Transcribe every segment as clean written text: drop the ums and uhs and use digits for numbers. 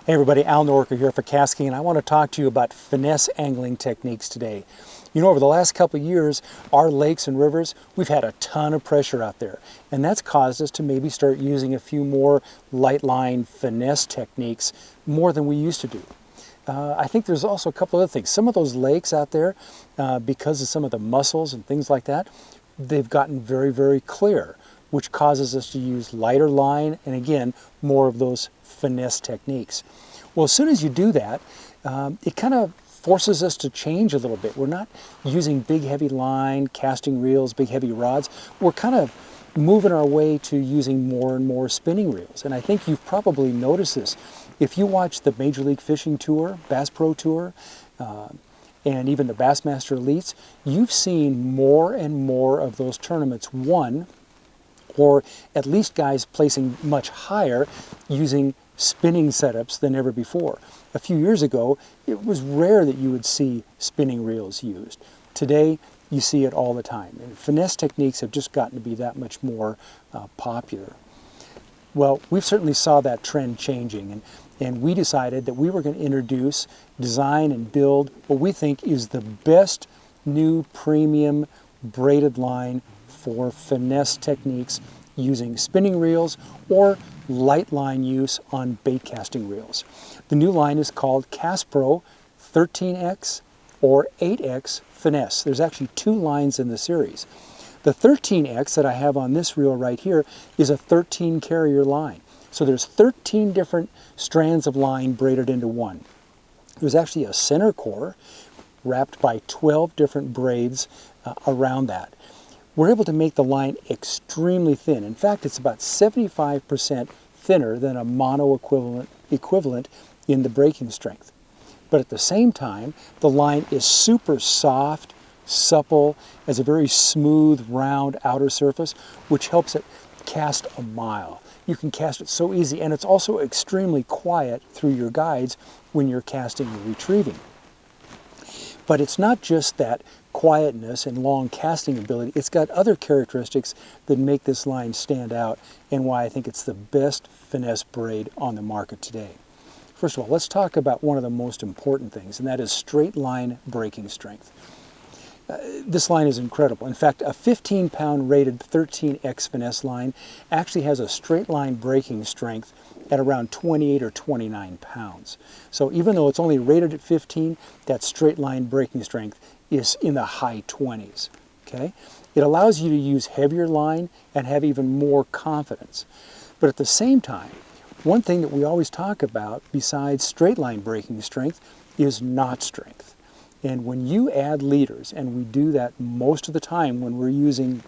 Hey everybody, Al Norker here for KastKing, and I want to talk to you about finesse angling techniques today. You know, over the last couple of years, our lakes and rivers, we've had a ton of pressure out there, and that's caused us to maybe start using a few more light line finesse techniques more than we used to do. I think there's also a couple other things. Some of those lakes out there, because of some of the mussels and things like that, they've gotten very, very clear, which causes us to use lighter line and again, more of those finesse techniques. Well, as soon as you do that, it kind of forces us to change a little bit. We're not using big heavy line, casting reels, big heavy rods. We're kind of moving our way to using more and more spinning reels. And I think you've probably noticed this. If you watch the Major League Fishing Tour, Bass Pro Tour, and even the Bassmaster Elites, you've seen more and more of those tournaments won, or at least guys placing much higher using spinning setups than ever before. A few years ago, it was rare that you would see spinning reels used. Today, you see it all the time. And finesse techniques have just gotten to be that much more popular. Well, we've certainly saw that trend changing, and we decided that we were going to introduce, design, and build what we think is the best new premium braided line for finesse techniques using spinning reels or light line use on bait casting reels. The new line is called KastPro 13X or 8X Finesse. There's actually two lines in the series. The 13X that I have on this reel right here is a 13 carrier line. So there's 13 different strands of line braided into one. There's actually a center core wrapped by 12 different braids around that. We're able to make the line extremely thin. In fact, it's about 75% thinner than a mono equivalent in the breaking strength. But at the same time, the line is super soft, supple, has a very smooth, round outer surface, which helps it cast a mile. You can cast it so easy, and it's also extremely quiet through your guides when you're casting and retrieving. But it's not just that quietness and long casting ability, it's got other characteristics that make this line stand out and why I think it's the best finesse braid on the market today. First of all, let's talk about one of the most important things, and that is straight line breaking strength. This line is incredible. In fact, a 15-pound rated 13X Finesse line actually has a straight line breaking strength at around 28 or 29 pounds. So even though it's only rated at 15, that straight line breaking strength is in the high 20s. Okay? It allows you to use heavier line and have even more confidence. But at the same time, one thing that we always talk about besides straight line breaking strength is knot strength. And when you add leaders, and we do that most of the time when we're using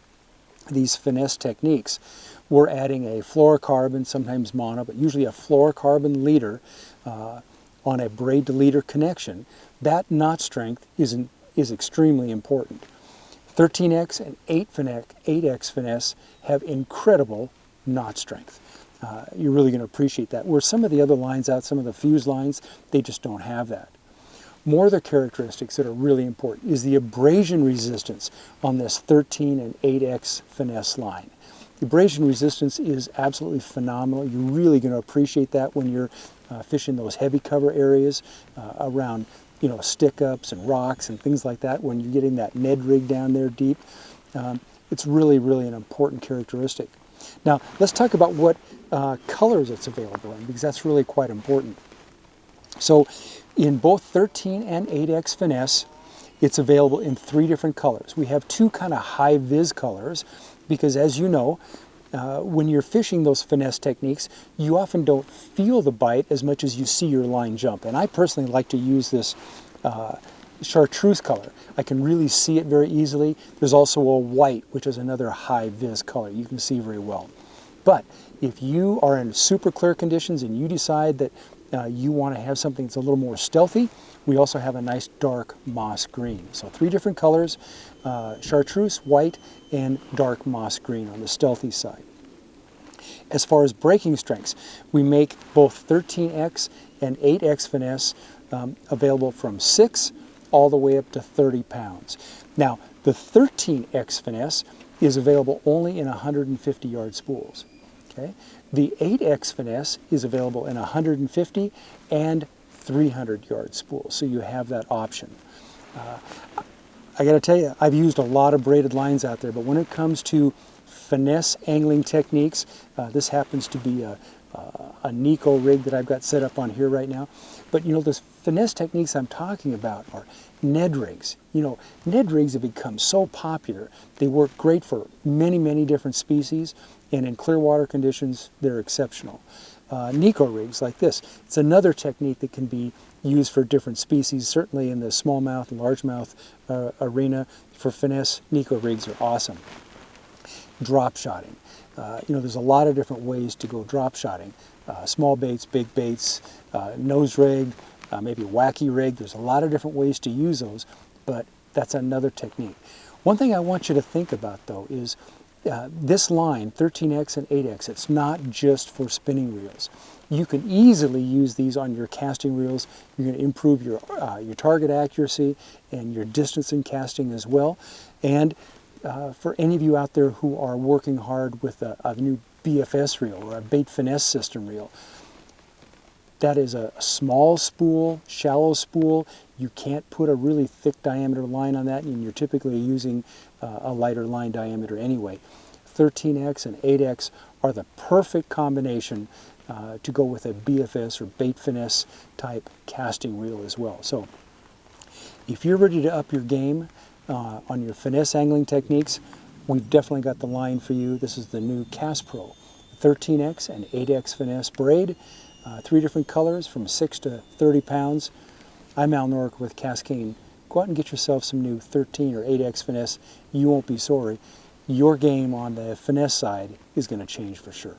these finesse techniques, we're adding a fluorocarbon, sometimes mono, but usually a fluorocarbon leader on a braid to leader connection. That knot strength is extremely important. 13X and 8X Finesse have incredible knot strength. You're really going to appreciate that. Where some of the other lines out, some of the fuse lines, they just don't have that. More of the characteristics that are really important is the abrasion resistance on this 13 and 8X Finesse line. The abrasion resistance is absolutely phenomenal. You're really going to appreciate that when you're fishing those heavy cover areas around, you know, stick-ups and rocks and things like that. When you're getting that Ned rig down there deep, it's really, really an important characteristic. Now, let's talk about what colors it's available in, because that's really quite important. So, in both 13 and 8X Finesse, it's available in 3 different colors. We have 2 kind of high vis colors, because as you know, when you're fishing those finesse techniques, you often don't feel the bite as much as you see your line jump. And I personally like to use this chartreuse color. I can really see it very easily. There's also a white, which is another high vis color you can see very well. But if you are in super clear conditions and you decide that you want to have something that's a little more stealthy, we also have a nice dark moss green. So 3 different colors, chartreuse, white, and dark moss green on the stealthy side. As far as breaking strengths, we make both 13X and 8X Finesse available from 6 all the way up to 30 pounds. Now, the 13X Finesse is available only in 150-yard spools. Okay? The 8X Finesse is available in 150 and 300 yard spool, so you have that option. I got to tell you, I've used a lot of braided lines out there, but when it comes to finesse angling techniques, this happens to be a Nico rig that I've got set up on here right now. But you know, the finesse techniques I'm talking about are Ned rigs. You know, Ned rigs have become so popular. They work great for many, many different species, and in clear water conditions, they're exceptional. Nico rigs like this, it's another technique that can be used for different species, certainly in the smallmouth and largemouth arena. For finesse, Nico rigs are awesome. Drop shotting. You know, there's a lot of different ways to go drop shotting. Small baits, big baits, nose rig, maybe wacky rig. There's a lot of different ways to use those, but that's another technique. One thing I want you to think about though is this line, 13X and 8X, it's not just for spinning reels. You can easily use these on your casting reels. You're going to improve your target accuracy and your distance in casting as well. And for any of you out there who are working hard with a new BFS reel or a bait finesse system reel, that is a small spool, shallow spool. You can't put a really thick diameter line on that, and you're typically using a lighter line diameter anyway. 13X and 8X are the perfect combination to go with a BFS or bait finesse type casting reel as well. So if you're ready to up your game on your finesse angling techniques, we've definitely got the line for you. This is the new KastPro 13X and 8X Finesse Braid. 3 different colors from 6 to 30 pounds. I'm Al Norick with KastKing. Go out and get yourself some new 13 or 8X Finesse. You won't be sorry. Your game on the finesse side is going to change for sure.